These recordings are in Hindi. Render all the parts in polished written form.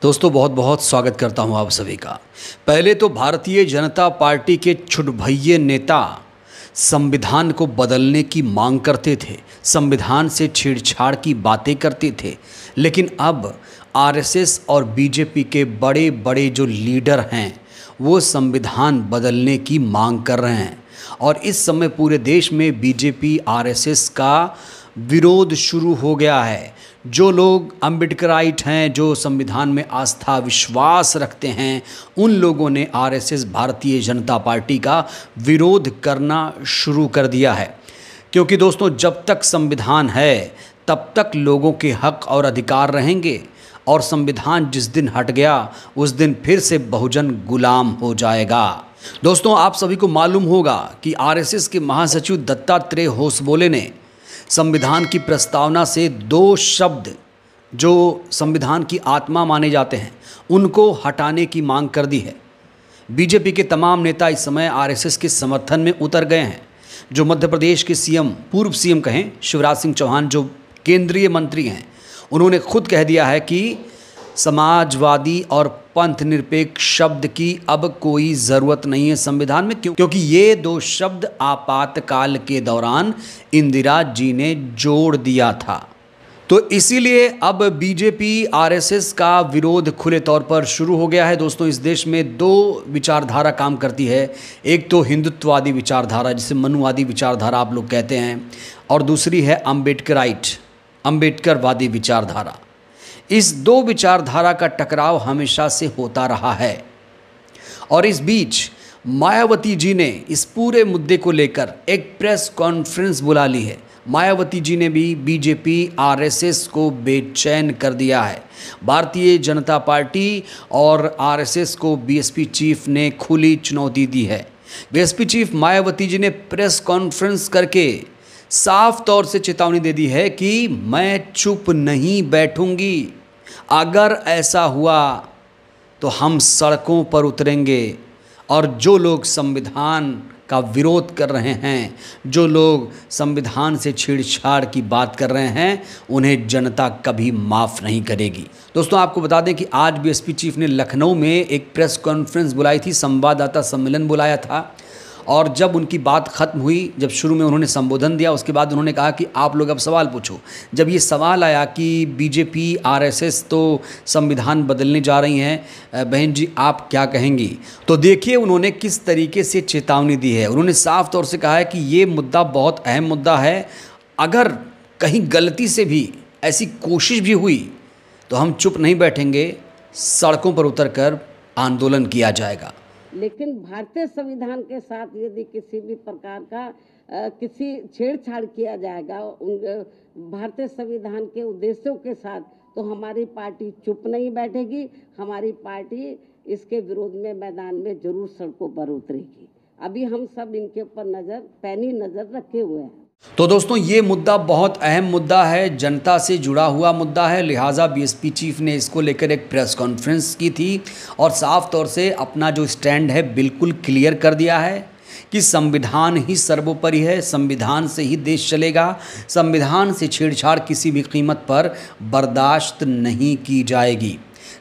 दोस्तों बहुत बहुत स्वागत करता हूं आप सभी का। पहले तो भारतीय जनता पार्टी के छुटभइये नेता संविधान को बदलने की मांग करते थे, संविधान से छेड़छाड़ की बातें करते थे, लेकिन अब आरएसएस और बीजेपी के बड़े बड़े जो लीडर हैं वो संविधान बदलने की मांग कर रहे हैं। और इस समय पूरे देश में बीजेपी आरएसएस का विरोध शुरू हो गया है। जो लोग अम्बेडकराइट हैं, जो संविधान में आस्था विश्वास रखते हैं, उन लोगों ने आरएसएस भारतीय जनता पार्टी का विरोध करना शुरू कर दिया है। क्योंकि दोस्तों जब तक संविधान है तब तक लोगों के हक और अधिकार रहेंगे, और संविधान जिस दिन हट गया उस दिन फिर से बहुजन गुलाम हो जाएगा। दोस्तों आप सभी को मालूम होगा कि आरएसएस के महासचिव दत्तात्रेय होसबोले ने संविधान की प्रस्तावना से दो शब्द जो संविधान की आत्मा माने जाते हैं उनको हटाने की मांग कर दी है। बीजेपी के तमाम नेता इस समय आरएसएस के समर्थन में उतर गए हैं। जो मध्य प्रदेश के सीएम, पूर्व सीएम कहें, शिवराज सिंह चौहान जो केंद्रीय मंत्री हैं, उन्होंने खुद कह दिया है कि समाजवादी और पंथ निरपेक्ष शब्द की अब कोई ज़रूरत नहीं है संविधान में, क्योंकि ये दो शब्द आपातकाल के दौरान इंदिरा जी ने जोड़ दिया था। तो इसीलिए अब बीजेपी आरएसएस का विरोध खुले तौर पर शुरू हो गया है। दोस्तों इस देश में दो विचारधारा काम करती है। एक तो हिंदुत्ववादी विचारधारा जिसे मनुवादी विचारधारा आप लोग कहते हैं, और दूसरी है अम्बेडकरवादी विचारधारा। इस दो विचारधारा का टकराव हमेशा से होता रहा है, और इस बीच मायावती जी ने इस पूरे मुद्दे को लेकर एक प्रेस कॉन्फ्रेंस बुला ली है। मायावती जी ने भी बीजेपी आरएसएस को बेचैन कर दिया है। भारतीय जनता पार्टी और आरएसएस को बीएसपी चीफ ने खुली चुनौती दी है। बीएसपी चीफ मायावती जी ने प्रेस कॉन्फ्रेंस करके साफ तौर से चेतावनी दे दी है कि मैं चुप नहीं बैठूंगी। अगर ऐसा हुआ तो हम सड़कों पर उतरेंगे, और जो लोग संविधान का विरोध कर रहे हैं, जो लोग संविधान से छेड़छाड़ की बात कर रहे हैं, उन्हें जनता कभी माफ़ नहीं करेगी। दोस्तों आपको बता दें कि आज बीएसपी चीफ ने लखनऊ में एक प्रेस कॉन्फ्रेंस बुलाई थी, संवाददाता सम्मेलन बुलाया था। और जब उनकी बात खत्म हुई, जब शुरू में उन्होंने संबोधन दिया, उसके बाद उन्होंने कहा कि आप लोग अब सवाल पूछो। जब ये सवाल आया कि बीजेपी आरएसएस तो संविधान बदलने जा रही हैं, बहन जी आप क्या कहेंगी, तो देखिए उन्होंने किस तरीके से चेतावनी दी है। उन्होंने साफ तौर से कहा है कि ये मुद्दा बहुत अहम मुद्दा है। अगर कहीं गलती से भी ऐसी कोशिश भी हुई तो हम चुप नहीं बैठेंगे, सड़कों पर उतरकर आंदोलन किया जाएगा। लेकिन भारतीय संविधान के साथ यदि किसी भी प्रकार का किसी छेड़छाड़ किया जाएगा भारतीय संविधान के उद्देश्यों के साथ, तो हमारी पार्टी चुप नहीं बैठेगी। हमारी पार्टी इसके विरोध में मैदान में जरूर सड़कों पर उतरेगी। अभी हम सब इनके ऊपर पैनी नज़र रखे हुए हैं। तो दोस्तों ये मुद्दा बहुत अहम मुद्दा है, जनता से जुड़ा हुआ मुद्दा है, लिहाजा बीएसपी चीफ ने इसको लेकर एक प्रेस कॉन्फ्रेंस की थी और साफ तौर से अपना जो स्टैंड है बिल्कुल क्लियर कर दिया है कि संविधान ही सर्वोपरि है, संविधान से ही देश चलेगा, संविधान से छेड़छाड़ किसी भी कीमत पर बर्दाश्त नहीं की जाएगी।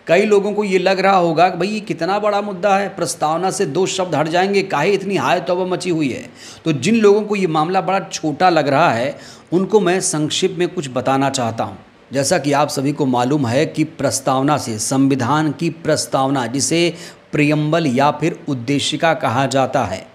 कई लोगों को ये लग रहा होगा कि भाई ये कितना बड़ा मुद्दा है, प्रस्तावना से दो शब्द हट जाएंगे, काहे इतनी हाय तौबा मची हुई है। तो जिन लोगों को ये मामला बड़ा छोटा लग रहा है उनको मैं संक्षिप्त में कुछ बताना चाहता हूँ। जैसा कि आप सभी को मालूम है कि प्रस्तावना से, संविधान की प्रस्तावना जिसे प्रियम्बल या फिर उद्देशिका कहा जाता है,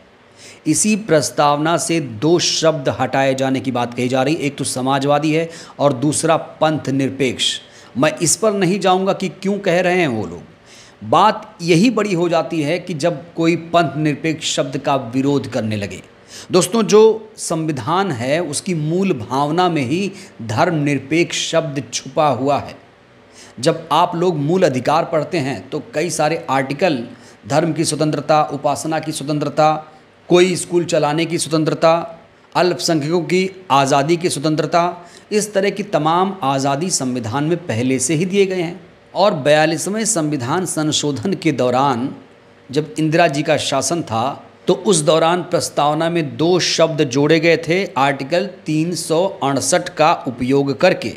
इसी प्रस्तावना से दो शब्द हटाए जाने की बात कही जा रही। एक तो समाजवादी है और दूसरा पंथ निरपेक्ष। मैं इस पर नहीं जाऊंगा कि क्यों कह रहे हैं वो लोग। बात यही बड़ी हो जाती है कि जब कोई पंथ निरपेक्ष शब्द का विरोध करने लगे। दोस्तों जो संविधान है उसकी मूल भावना में ही धर्म निरपेक्ष शब्द छुपा हुआ है। जब आप लोग मूल अधिकार पढ़ते हैं तो कई सारे आर्टिकल, धर्म की स्वतंत्रता, उपासना की स्वतंत्रता, कोई स्कूल चलाने की स्वतंत्रता, अल्पसंख्यकों की आज़ादी की स्वतंत्रता, इस तरह की तमाम आज़ादी संविधान में पहले से ही दिए गए हैं। और 42वें संविधान संशोधन के दौरान जब इंदिरा जी का शासन था तो उस दौरान प्रस्तावना में दो शब्द जोड़े गए थे, आर्टिकल 368 का उपयोग करके।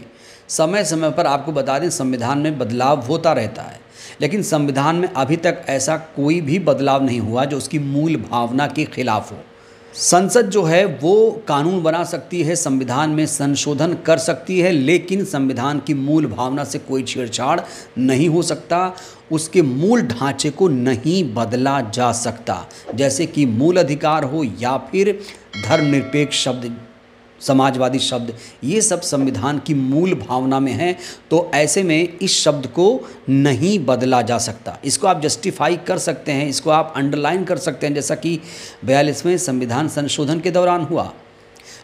समय समय पर आपको बता दें संविधान में बदलाव होता रहता है, लेकिन संविधान में अभी तक ऐसा कोई भी बदलाव नहीं हुआ जो उसकी मूल भावना के खिलाफ हो। संसद जो है वो कानून बना सकती है, संविधान में संशोधन कर सकती है, लेकिन संविधान की मूल भावना से कोई छेड़छाड़ नहीं हो सकता, उसके मूल ढांचे को नहीं बदला जा सकता, जैसे कि मूल अधिकार हो या फिर धर्मनिरपेक्ष शब्द, समाजवादी शब्द, ये सब संविधान की मूल भावना में है। तो ऐसे में इस शब्द को नहीं बदला जा सकता। इसको आप जस्टिफाई कर सकते हैं, इसको आप अंडरलाइन कर सकते हैं, जैसा कि 42वें संविधान संशोधन के दौरान हुआ।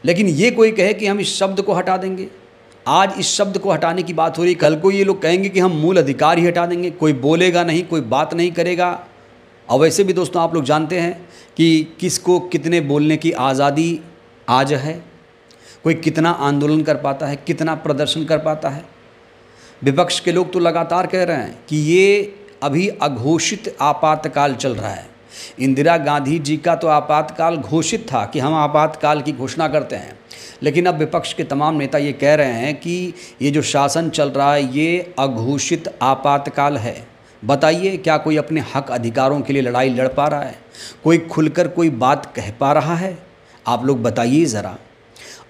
लेकिन ये कोई कहे कि हम इस शब्द को हटा देंगे, आज इस शब्द को हटाने की बात हो रही, कल को ये लोग कहेंगे कि हम मूल अधिकार ही हटा देंगे, कोई बोलेगा नहीं, कोई बात नहीं करेगा। और वैसे भी दोस्तों आप लोग जानते हैं कि किसको कितने बोलने की आज़ादी आज है, कोई कितना आंदोलन कर पाता है, कितना प्रदर्शन कर पाता है। विपक्ष के लोग तो लगातार कह रहे हैं कि ये अभी अघोषित आपातकाल चल रहा है। इंदिरा गांधी जी का तो आपातकाल घोषित था कि हम आपातकाल की घोषणा करते हैं, लेकिन अब विपक्ष के तमाम नेता ये कह रहे हैं कि ये जो शासन चल रहा है ये अघोषित आपातकाल है। बताइए, क्या कोई अपने हक अधिकारों के लिए लड़ाई लड़ पा रहा है? कोई खुलकर कोई बात कह पा रहा है? आप लोग बताइए ज़रा।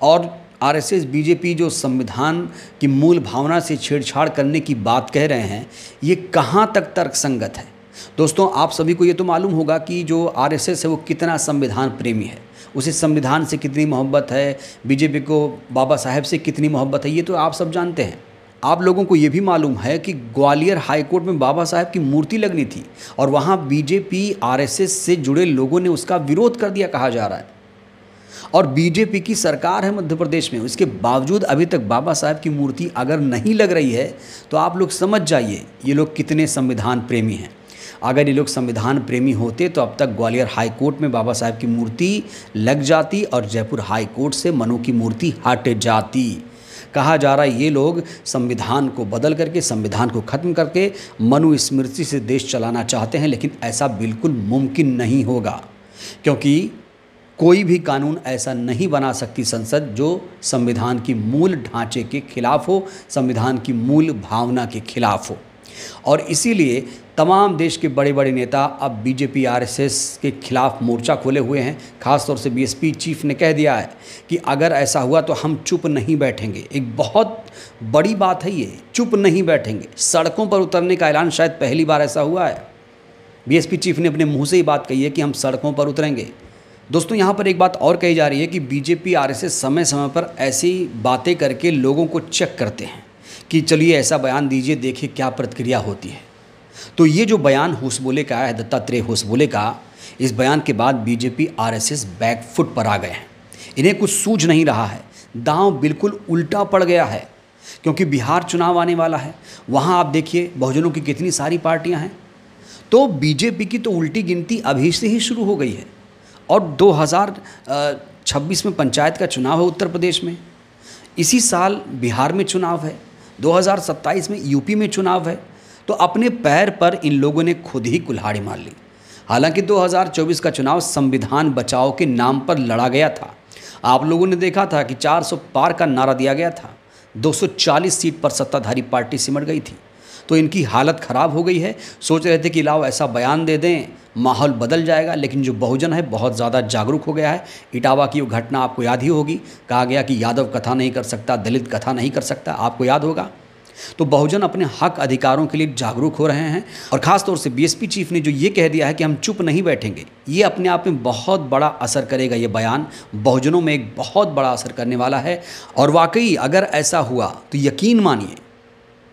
और आरएसएस बीजेपी जो संविधान की मूल भावना से छेड़छाड़ करने की बात कह रहे हैं, ये कहाँ तक तर्कसंगत है? दोस्तों आप सभी को ये तो मालूम होगा कि जो आरएसएस है वो कितना संविधान प्रेमी है, उसे संविधान से कितनी मोहब्बत है, बीजेपी को बाबा साहेब से कितनी मोहब्बत है, ये तो आप सब जानते हैं। आप लोगों को ये भी मालूम है कि ग्वालियर हाईकोर्ट में बाबा साहेब की मूर्ति लगनी थी और वहाँ बीजेपी आरएसएस से जुड़े लोगों ने उसका विरोध कर दिया, कहा जा रहा है। और बीजेपी की सरकार है मध्य प्रदेश में, उसके बावजूद अभी तक बाबा साहब की मूर्ति अगर नहीं लग रही है तो आप लोग समझ जाइए ये लोग कितने संविधान प्रेमी हैं। अगर ये लोग संविधान प्रेमी होते तो अब तक ग्वालियर हाई कोर्ट में बाबा साहब की मूर्ति लग जाती और जयपुर हाई कोर्ट से मनु की मूर्ति हट जाती। कहा जा रहा है ये लोग संविधान को बदल करके, संविधान को ख़त्म करके मनु स्मृति से देश चलाना चाहते हैं, लेकिन ऐसा बिल्कुल मुमकिन नहीं होगा, क्योंकि कोई भी कानून ऐसा नहीं बना सकती संसद जो संविधान की मूल ढांचे के खिलाफ हो, संविधान की मूल भावना के खिलाफ हो। और इसीलिए तमाम देश के बड़े बड़े नेता अब बीजेपी आरएसएस के खिलाफ मोर्चा खोले हुए हैं। खासतौर से बीएसपी चीफ ने कह दिया है कि अगर ऐसा हुआ तो हम चुप नहीं बैठेंगे। एक बहुत बड़ी बात है ये, चुप नहीं बैठेंगे। सड़कों पर उतरने का ऐलान शायद पहली बार ऐसा हुआ है। बीएसपी चीफ ने अपने मुँह से ही बात कही है कि हम सड़कों पर उतरेंगे। दोस्तों यहाँ पर एक बात और कही जा रही है कि बीजेपी आरएसएस समय समय पर ऐसी बातें करके लोगों को चेक करते हैं कि चलिए ऐसा बयान दीजिए, देखिए क्या प्रतिक्रिया होती है। तो ये जो बयान होसबोले का है, दत्तात्रेय होसबोले का, इस बयान के बाद बीजेपी आरएसएस बैकफुट पर आ गए हैं। इन्हें कुछ सूझ नहीं रहा है, दांव बिल्कुल उल्टा पड़ गया है, क्योंकि बिहार चुनाव आने वाला है। वहाँ आप देखिए बहुजनों की कितनी सारी पार्टियाँ हैं, तो बीजेपी की तो उल्टी गिनती अभी से ही शुरू हो गई है। और 2026 में पंचायत का चुनाव है उत्तर प्रदेश में, इसी साल बिहार में चुनाव है, 2027 में यूपी में चुनाव है। तो अपने पैर पर इन लोगों ने खुद ही कुल्हाड़ी मार ली। हालांकि 2024 का चुनाव संविधान बचाओ के नाम पर लड़ा गया था। आप लोगों ने देखा था कि 400 पार का नारा दिया गया था, 240 सीट पर सत्ताधारी पार्टी सिमट गई थी। तो इनकी हालत ख़राब हो गई है। सोच रहे थे कि लाओ ऐसा बयान दे दें, माहौल बदल जाएगा, लेकिन जो बहुजन है बहुत ज़्यादा जागरूक हो गया है। इटावा की वो घटना आपको याद ही होगी, कहा गया कि यादव कथा नहीं कर सकता, दलित कथा नहीं कर सकता, आपको याद होगा। तो बहुजन अपने हक अधिकारों के लिए जागरूक हो रहे हैं। और ख़ास तौर से बीएसपी चीफ ने जो ये कह दिया है कि हम चुप नहीं बैठेंगे, ये अपने आप में बहुत बड़ा असर करेगा। ये बयान बहुजनों में एक बहुत बड़ा असर करने वाला है। और वाकई अगर ऐसा हुआ तो यकीन मानिए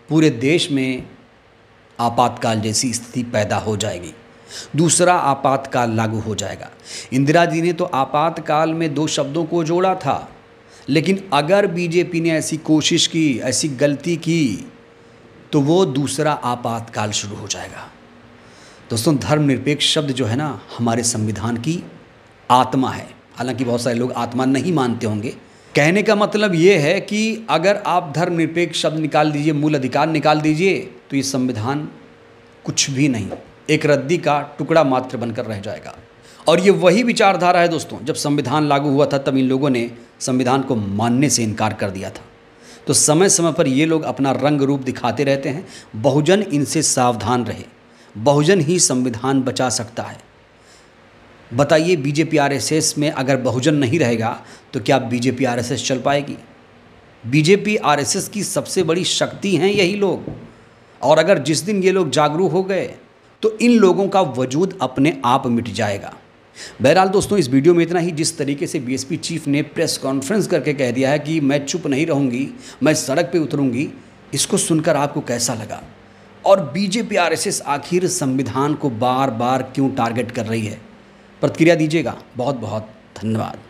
पूरे देश में आपातकाल जैसी स्थिति पैदा हो जाएगी, दूसरा आपातकाल लागू हो जाएगा। इंदिरा जी ने तो आपातकाल में 2 शब्दों को जोड़ा था, लेकिन अगर बीजेपी ने ऐसी कोशिश की, ऐसी गलती की, तो वो दूसरा आपातकाल शुरू हो जाएगा। दोस्तों धर्मनिरपेक्ष शब्द जो है ना, हमारे संविधान की आत्मा है। हालांकि बहुत सारे लोग आत्मा नहीं मानते होंगे। कहने का मतलब ये है कि अगर आप धर्मनिरपेक्ष शब्द निकाल दीजिए, मूल अधिकार निकाल दीजिए, तो ये संविधान कुछ भी नहीं, एक रद्दी का टुकड़ा मात्र बनकर रह जाएगा। और ये वही विचारधारा है दोस्तों, जब संविधान लागू हुआ था तब इन लोगों ने संविधान को मानने से इनकार कर दिया था। तो समय समय पर ये लोग अपना रंग रूप दिखाते रहते हैं। बहुजन इनसे सावधान रहे। बहुजन ही संविधान बचा सकता है। बताइए, बीजेपी आरएसएस में अगर बहुजन नहीं रहेगा तो क्या बीजेपी आरएसएस चल पाएगी? बीजेपी आरएसएस की सबसे बड़ी शक्ति हैं यही लोग। और अगर जिस दिन ये लोग जागरूक हो गए तो इन लोगों का वजूद अपने आप मिट जाएगा। बहरहाल दोस्तों, इस वीडियो में इतना ही। जिस तरीके से बीएसपी चीफ ने प्रेस कॉन्फ्रेंस करके कह दिया है कि मैं चुप नहीं रहूंगी, मैं सड़क पे उतरूंगी, इसको सुनकर आपको कैसा लगा? और बीजेपी आरएसएस आखिर संविधान को बार बार क्यों टारगेट कर रही है? प्रतिक्रिया दीजिएगा। बहुत बहुत धन्यवाद।